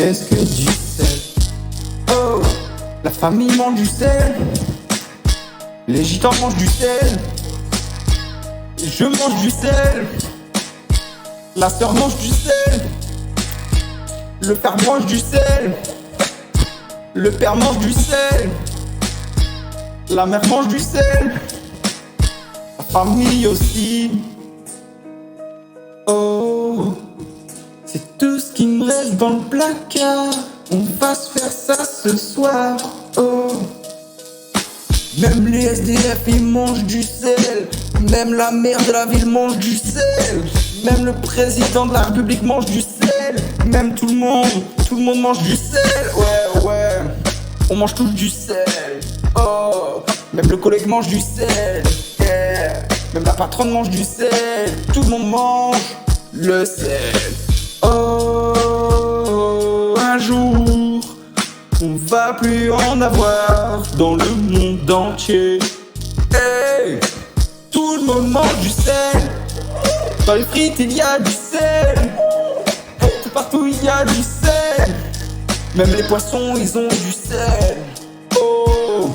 Qu'est-ce que du sel? Oh, la famille mange du sel. Les gitans mangent du sel. Je mange du sel. La sœur mange du sel. Le père mange du sel. Le père mange du sel. La mère mange du sel. La famille aussi. Oh, c'est tout ce qui me reste dans le placard. On va se faire ça ce soir. Oh, même les SDF ils mangent du sel. Même la maire de la ville mange du sel. Même le président de la République mange du sel. Même tout le monde mange du sel. Ouais, on mange tous du sel. Oh, même le collègue mange du sel. Yeah. Même la patronne mange du sel. Tout le monde mange le sel. Oh, un jour, on va plus en avoir dans le monde entier. Hey, tout le monde mange du sel. Dans les frites il y a du sel. Tout partout il y a du sel. Même les poissons ils ont du sel. Oh,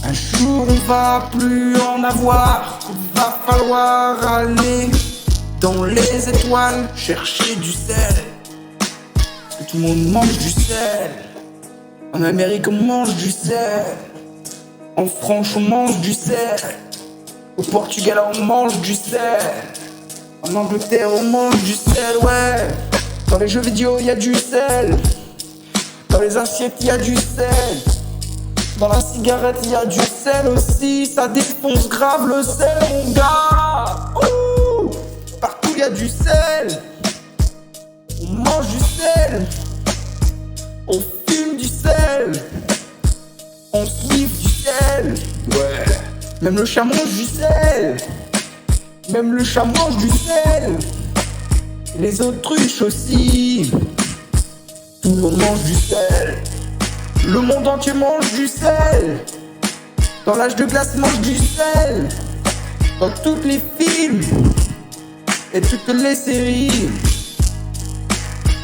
un jour on va plus en avoir. Il va falloir aller dans les étoiles chercher du sel. Parce que tout le monde mange du sel. En Amérique on mange du sel. En France on mange du sel. Au Portugal on mange du sel. En Angleterre on mange du sel, ouais. Dans les jeux vidéo y a du sel. Dans les assiettes y a du sel. Dans la cigarette y a du sel aussi. Ça défonce grave le sel mon gars. Ouh, partout y a du sel. On mange du sel. On fume du sel. On sniffe du sel. Ouais. Même le chat mange du sel. Même le chat mange du sel. Les autruches aussi. Tout le monde mange du sel. Le monde entier mange du sel. Dans l'âge de glace mange du sel. Dans tous les films et toutes les séries,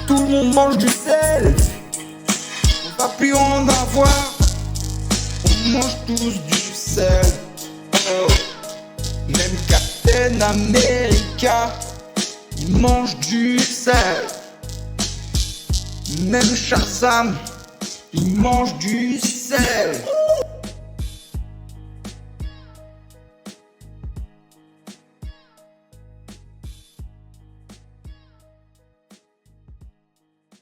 tout le monde mange du sel. On va plus en avoir. On mange tous du sel. Oh. Même Captain America, il mange du sel. Même Shazam, il mange du sel.